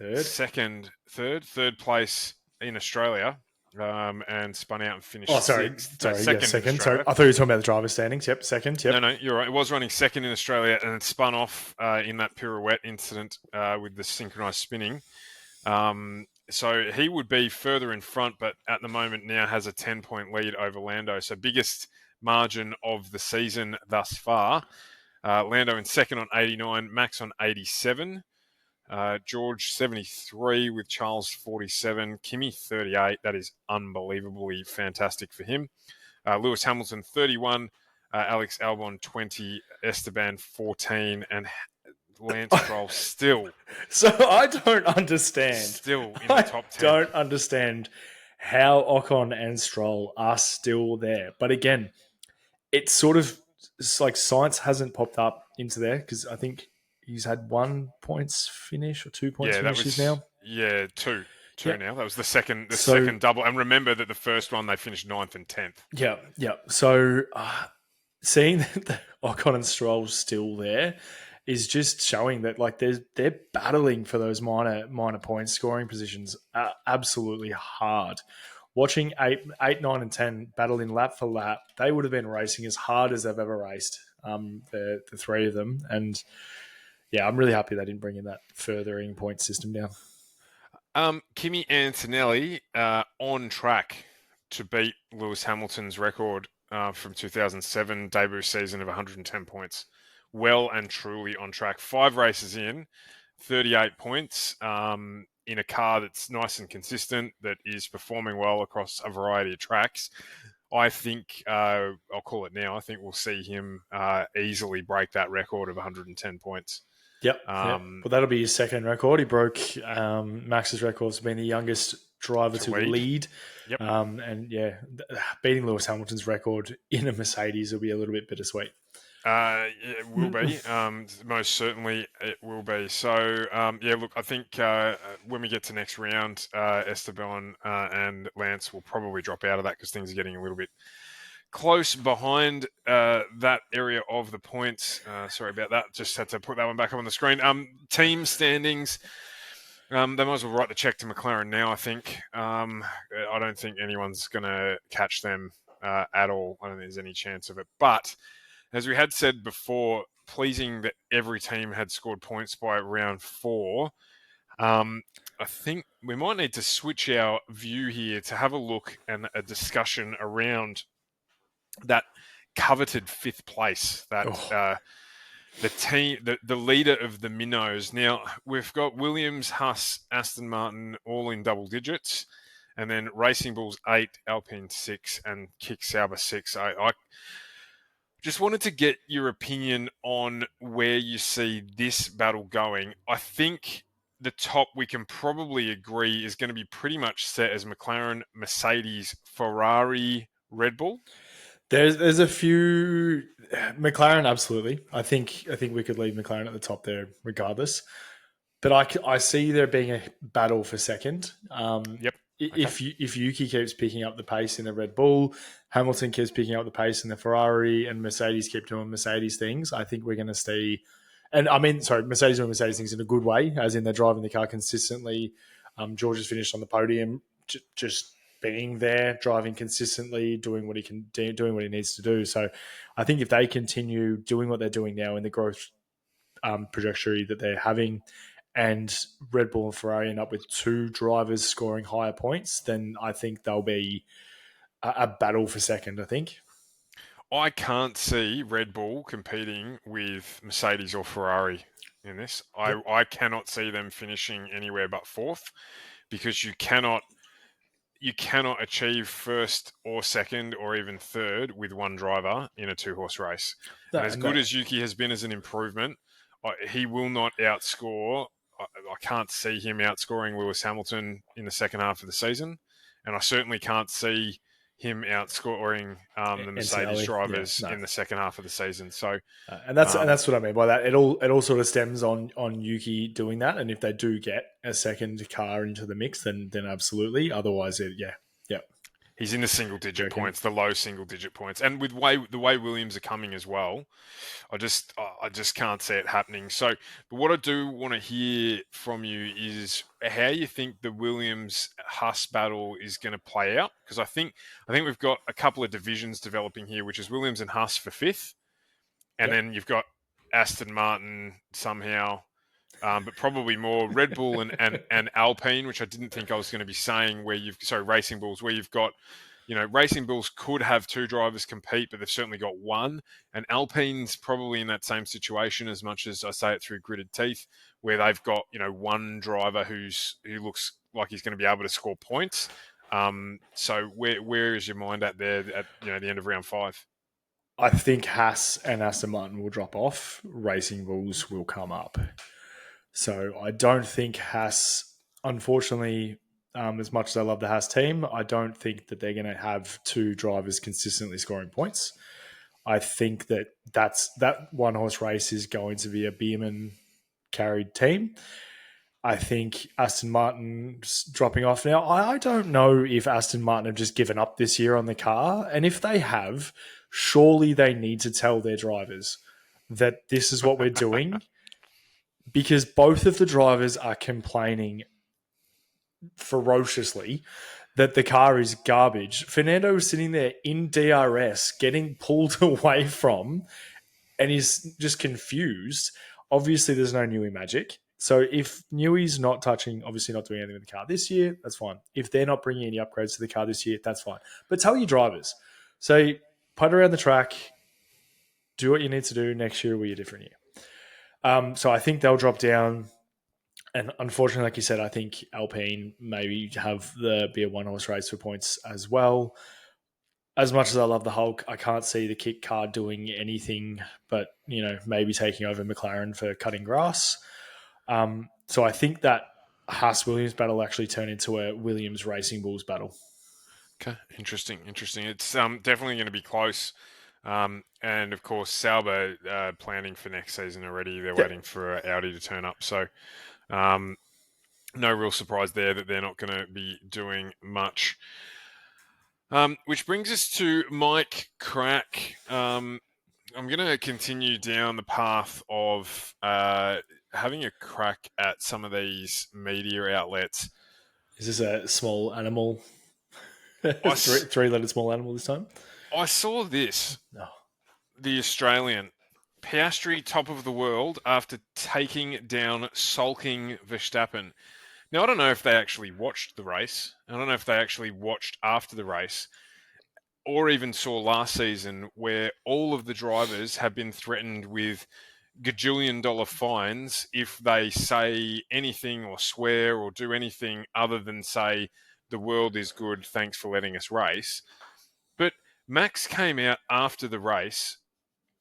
place in Australia. And spun out and finished sixth. Second. Sorry, I thought you were talking about the driver standings. Yep, second. Yep. No, you're right. It was running second in Australia and spun off in that pirouette incident with the synchronized spinning. So he would be further in front, but at the moment now has a 10-point lead over Lando. So biggest margin of the season thus far. Lando in second on 89, Max on 87. George 73 with Charles 47, Kimi 38. That is unbelievably fantastic for him. Lewis Hamilton 31, Alex Albon 20, Esteban 14, and Lance Stroll still So I don't understand. in the I top 10. don't understand how Ocon and Stroll are still there. But again, it's like science hasn't popped up into there because I think he's had 1 points finish or 2 points Yeah, that finishes was now. two Yeah. now. That was the second So double. And remember that the first one they finished 9th and 10th. yeah. So seeing that the Ocon and Stroll still there is just showing that like they're battling for those minor points, scoring positions absolutely hard. Watching 8, 9, and 10 battling lap for lap, they would have been racing as hard as they've ever raced. The three of them, and yeah, I'm really happy they didn't bring in that furthering point system down. Kimi Antonelli on track to beat Lewis Hamilton's record from 2007 debut season of 110 points. Well and truly on track. 5 races in, 38 points in a car that's nice and consistent, that is performing well across a variety of tracks. I think, I'll call it now, I think we'll see him easily break that record of 110 points. Yep. Well, that'll be his second record. He broke Max's record for being the youngest driver to lead. Yep. And yeah, beating Lewis Hamilton's record in a Mercedes will be a little bit bittersweet. It will be. Most certainly it will be. So, yeah, look, I think when we get to next round, Esteban and Lance will probably drop out of that because things are getting a little bit close behind that area of the points. Sorry about that. Just had to put that one back up on the screen. Team standings. They might as well write the check to McLaren now, I think. I don't think anyone's going to catch them at all. I don't think there's any chance of it. But as we had said before, pleasing that every team had scored points by round 4. I think we might need to switch our view here to have a look and a discussion around that coveted 5th place, that the team, the leader of the minnows. Now, we've got Williams, Haas, Aston Martin all in double digits, and then Racing Bulls 8, Alpine 6, and Kick Sauber 6. I just wanted to get your opinion on where you see this battle going. I think the top, we can probably agree, is going to be pretty much set as McLaren, Mercedes, Ferrari, Red Bull. There's a few McLaren, absolutely. I think we could leave McLaren at the top there regardless. But I see there being a battle for second. Yep. If Yuki keeps picking up the pace in the Red Bull, Hamilton keeps picking up the pace in the Ferrari, and Mercedes keep doing Mercedes things, I think we're going to see. And I mean, sorry, Mercedes doing Mercedes things in a good way, as in they're driving the car consistently. George has finished on the podium, just being there, driving consistently, doing what he can do, doing what he needs to do. So, I think if they continue doing what they're doing now in the growth trajectory that they're having, and Red Bull and Ferrari end up with 2 drivers scoring higher points, then I think they'll be a battle for second, I think. I can't see Red Bull competing with Mercedes or Ferrari in this. I cannot see them finishing anywhere but 4th, because you cannot achieve 1st or 2nd or even 3rd with one driver in a 2-horse race. And as good as Yuki has been as an improvement, he will not outscore. I can't see him outscoring Lewis Hamilton in the second half of the season, and I certainly can't see him outscoring the Mercedes drivers in the second half of the season. So, and that's what I mean by that. It all sort of stems on Yuki doing that, and if they do get a second car into the mix, then absolutely. Otherwise, he's in the single-digit points, the low single-digit points, and with the way Williams are coming as well, I just can't see it happening. So, but what I do want to hear from you is how you think the Williams-Haas battle is going to play out, because I think we've got a couple of divisions developing here, which is Williams and Haas for 5th, and then you've got Aston Martin somehow. But probably more Red Bull and Alpine, which I didn't think I was going to be saying, Racing Bulls, where you've got, Racing Bulls could have 2 drivers compete, but they've certainly got 1. And Alpine's probably in that same situation, as much as I say it through gritted teeth, where they've got, 1 driver who looks like he's going to be able to score points. So where is your mind at there at, the end of round 5? I think Haas and Aston Martin will drop off. Racing Bulls will come up. So I don't think Haas, unfortunately, as much as I love the Haas team, I don't think that they're going to have two drivers consistently scoring points. I think that one horse race is going to be a Beerman carried team. I think Aston Martin's dropping off now. I don't know if Aston Martin have just given up this year on the car. And if they have, surely they need to tell their drivers that this is what we're doing, because both of the drivers are complaining ferociously that the car is garbage. Fernando is sitting there in DRS getting pulled away from, and he's just confused. Obviously, there's no Newey magic. So if Newey's not touching, obviously not doing anything with the car this year, that's fine. If they're not bringing any upgrades to the car this year, that's fine. But tell your drivers. So putt around the track, do what you need to do. Next year will be a different year. So I think they'll drop down. And unfortunately, like you said, I think Alpine maybe be a one-horse race for points as well. As much as I love the Hulk, I can't see the kit car doing anything but, maybe taking over McLaren for cutting grass. So I think that Haas-Williams battle actually turned into a Williams Racing Bulls battle. Okay, interesting. It's definitely going to be close. And of course, Sauber planning for next season already. They're waiting for Audi to turn up. So no real surprise there that they're not going to be doing much. Which brings us to Mike Crack. I'm going to continue down the path of having a crack at some of these media outlets. Is this a small animal? Three-letter small animal this time? I saw this. No. The Australian. Piastri top of the world after taking down sulking Verstappen. Now, I don't know if they actually watched the race. I don't know if they actually watched after the race or even saw last season where all of the drivers have been threatened with gajillion-dollar fines if they say anything or swear or do anything other than say, the world is good, thanks for letting us race. But Max came out after the race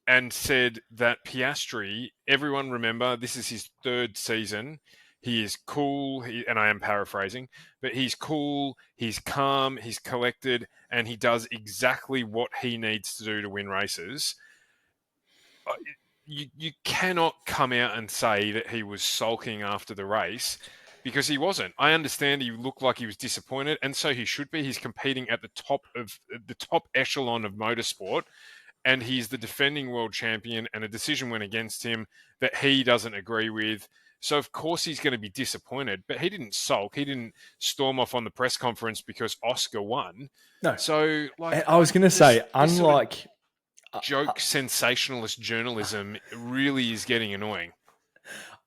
and said that Piastri, everyone remember, this is his third season. He is cool, and I am paraphrasing, but he's cool, he's calm, he's collected, and he does exactly what he needs to do to win races. You cannot come out and say that he was sulking after the race, because he wasn't. I understand he looked like he was disappointed, and so he should be. He's competing at the top echelon of motorsport, and he's the defending world champion, and a decision went against him that he doesn't agree with. So, of course, he's going to be disappointed, but he didn't sulk. He didn't storm off on the press conference because Oscar won. No. So, I was going to say, unlike... Sort of joke sensationalist journalism really is getting annoying.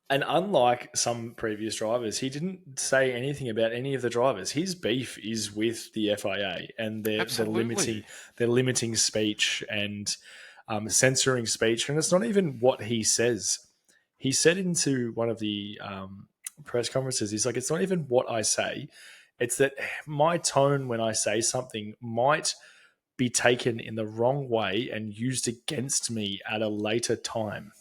And unlike some previous drivers, he didn't say anything about any of the drivers. His beef is with the FIA, and they're limiting speech and censoring speech. And it's not even what he says. He said into one of the press conferences, he's like, it's not even what I say. It's that my tone when I say something might be taken in the wrong way and used against me at a later time.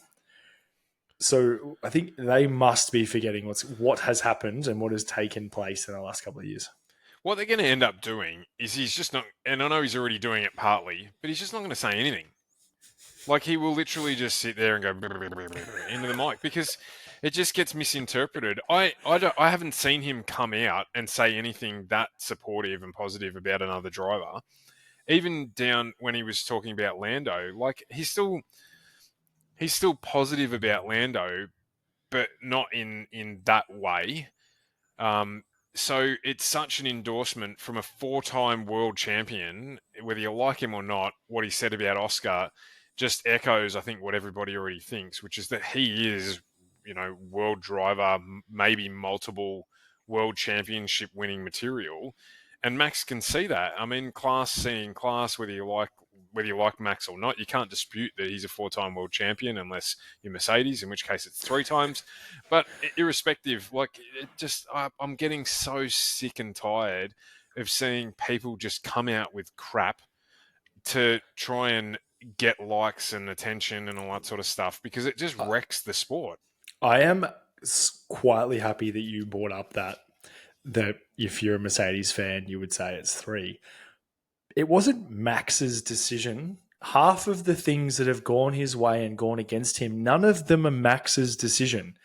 So I think they must be forgetting what has happened and what has taken place in the last couple of years. What they're going to end up doing is he's just not, and I know he's already doing it partly, but he's just not going to say anything. Like, he will literally just sit there and go into the mic because it just gets misinterpreted. I haven't seen him come out and say anything that supportive and positive about another driver. Even down when he was talking about Lando, like, he's still positive about Lando, but not in that way. So it's such an endorsement from a 4-time world champion, whether you like him or not. What he said about Oscar just echoes, I think, what everybody already thinks, which is that he is, world driver, maybe multiple world championship winning material. And Max can see that. I mean, seeing class, whether you like Max or not, you can't dispute that he's a 4-time world champion unless you're Mercedes, in which case it's 3 times. But irrespective, I'm getting so sick and tired of seeing people just come out with crap to try and get likes and attention and all that sort of stuff because it just wrecks the sport. I am quietly happy that you brought up that if you're a Mercedes fan, you would say it's 3. It wasn't Max's decision. Half of the things that have gone his way and gone against him, none of them are Max's decision.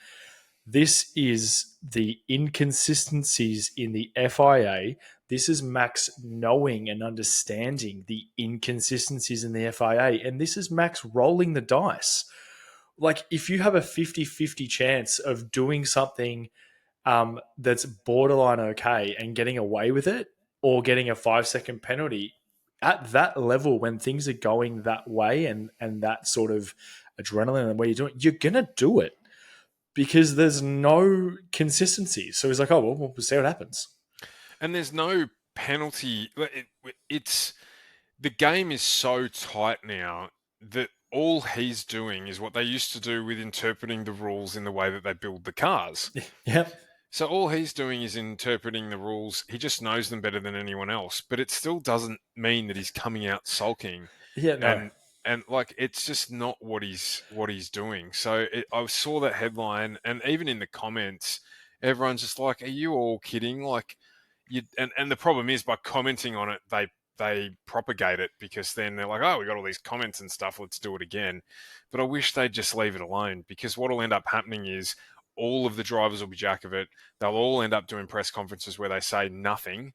This is the inconsistencies in the FIA. This is Max knowing and understanding the inconsistencies in the FIA. And this is Max rolling the dice. Like, if you have a 50-50 chance of doing something that's borderline okay and getting away with it, or getting a 5-second penalty at that level, when things are going that way and that sort of adrenaline and where you're doing, you're going to do it because there's no consistency. So he's like, oh, well, we'll see what happens. And there's no penalty. It's the game is so tight now that all he's doing is what they used to do with interpreting the rules in the way that they build the cars. Yep. So all he's doing is interpreting the rules. He just knows them better than anyone else, but it still doesn't mean that he's coming out sulking. Yeah, no. And like, it's just not what he's doing. So I saw that headline, and even in the comments, everyone's just like, "Are you all kidding?" Like, and the problem is, by commenting on it, they propagate it, because then they're like, "Oh, we got all these comments and stuff. Let's do it again." But I wish they'd just leave it alone, because what will end up happening is all of the drivers will be jack of it. They'll all end up doing press conferences where they say nothing.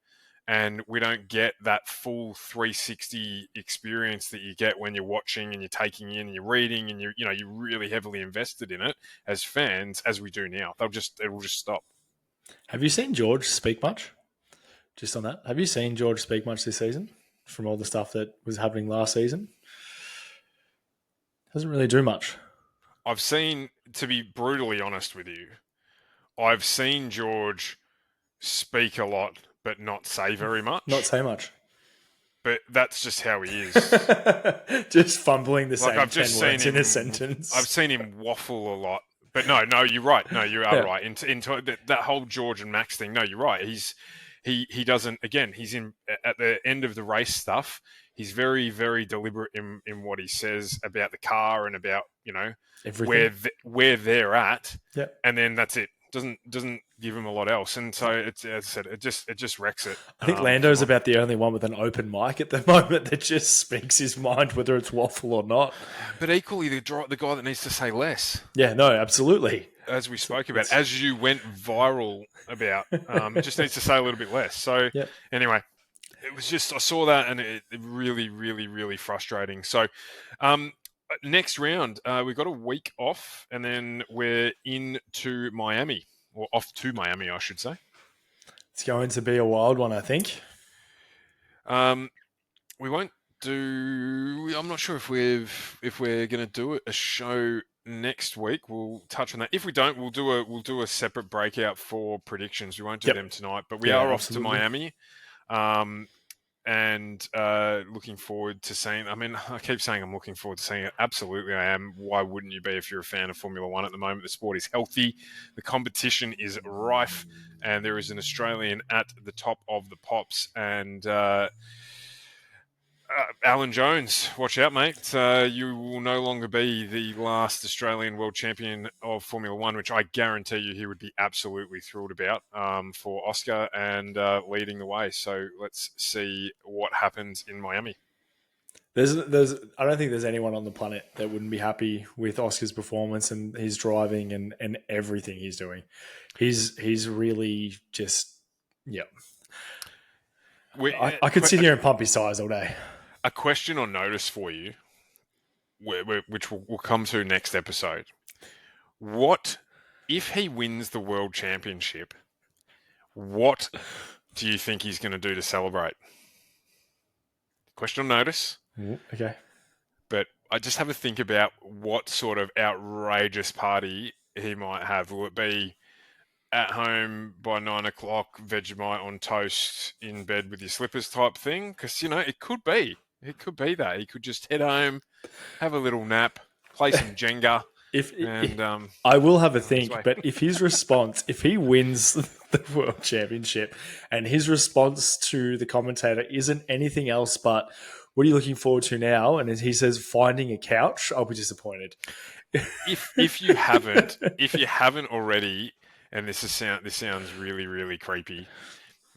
And we don't get that full 360 experience that you get when you're watching and you're taking in and you're reading and you're really heavily invested in it as fans, as we do now. It will just stop. Have you seen George speak much? Just on that, have you seen George speak much this season from all the stuff that was happening last season? Doesn't really do much. I've seen, to be brutally honest with you, I've seen George speak a lot but not say very much. Not say much. But that's just how he is. Just fumbling the same I've 10 just words seen in a sentence. I've seen him waffle a lot. But no, you're right. No, you are right. Into that whole George and Max thing, no, you're right. He doesn't, again, he's in at the end of the race stuff. He's very, very deliberate in what he says about the car and about, everything, where they're at. Yep. And then that's it. Doesn't give him a lot else, and so it's, as I said, it just wrecks it. I think Lando's about the only one with an open mic at the moment that just speaks his mind, whether it's waffle or not. But equally, the guy that needs to say less. Yeah, no, absolutely. As we spoke about, as you went viral about, it just needs to say a little bit less. So Anyway, it was just, I saw that and it really, really, really frustrating. So. Next round, we've got a week off, and then we're into Miami, or off to Miami, I should say. It's going to be a wild one, I think. We won't do. I'm not sure if we're going to do a show next week. We'll touch on that. If we don't, we'll do a separate breakout for predictions. We won't do them tonight, but we are off to Miami. And looking forward to seeing. I mean, I keep saying I'm looking forward to seeing it. Absolutely, I am. Why wouldn't you be if you're a fan of Formula One at the moment? The sport is healthy, the competition is rife, and there is an Australian at the top of the pops. And Alan Jones, watch out, mate. You will no longer be the last Australian world champion of Formula One, which I guarantee you he would be absolutely thrilled about for Oscar and leading the way. So let's see what happens in Miami. I don't think there's anyone on the planet that wouldn't be happy with Oscar's performance and his driving and everything he's doing. He's really just, I could sit here and pump his tires all day. A question on notice for you, which we'll come to next episode. What, if he wins the world championship, what do you think he's going to do to celebrate? Question on notice. Okay. But I just have a think about what sort of outrageous party he might have. Will it be at home by 9 o'clock, Vegemite on toast, in bed with your slippers type thing? Because, it could be. It could be that. He could just head home, have a little nap, play some Jenga, I will have a his way. think, but if his response, if he wins the world championship, and his response to the commentator isn't anything else but "What are you looking forward to now?" and he says "finding a couch," I'll be disappointed. if you haven't already, and this sounds really, really creepy,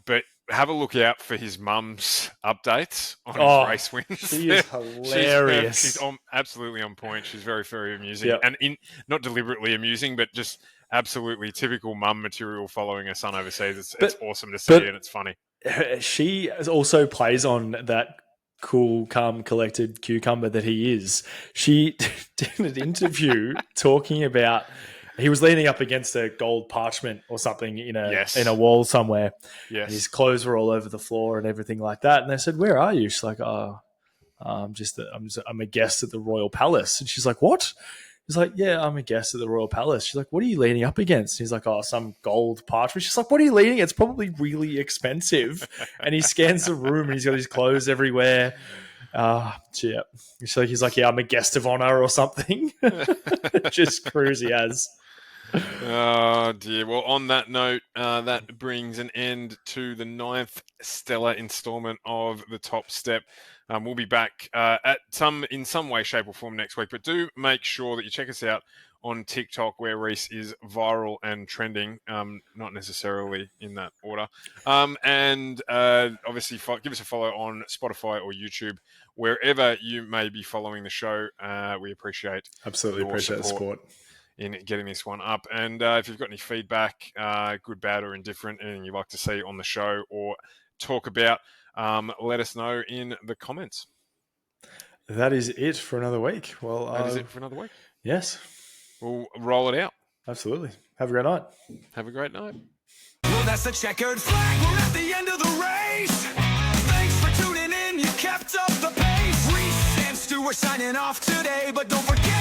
but have a look out for his mum's updates on his race wins. She is hilarious. She's absolutely on point. She's very, very amusing. Yep. And not deliberately amusing, but just absolutely typical mum material following her son overseas. It's awesome to see, and it's funny. She also plays on that cool, calm, collected cucumber that he is. She did an interview talking about... He was leaning up against a gold parchment or something in a wall somewhere. Yes. And his clothes were all over the floor and everything like that. And they said, "Where are you?" She's like, I'm a guest at the Royal Palace." And she's like, "What?" He's like, "Yeah, I'm a guest at the Royal Palace." She's like, "What are you leaning up against?" He's like, "Oh, some gold parchment." She's like, "What are you leaning? It's probably really expensive." And he scans the room and he's got his clothes everywhere. He's like, "Yeah, I'm a guest of honor or something." Just cruisy as. Oh dear. Well, on that note, that brings an end to the 9th stellar installment of the Top Step. We'll be back in some way, shape, or form next week. But do make sure that you check us out on TikTok, where Reese is viral and trending, not necessarily in that order. And obviously, give us a follow on Spotify or YouTube, wherever you may be following the show. We appreciate the support in getting this one up. And if you've got any feedback, good, bad, or indifferent, anything you'd like to see on the show or talk about, let us know in the comments. That is it for another week. Well, that is it for another week. Yes. We'll roll it out. Absolutely. Have a great night. Have a great night. Well, that's the checkered flag. We're at the end of the race. Thanks for tuning in. You kept up the pace. Reese and Stu are signing off today, but don't forget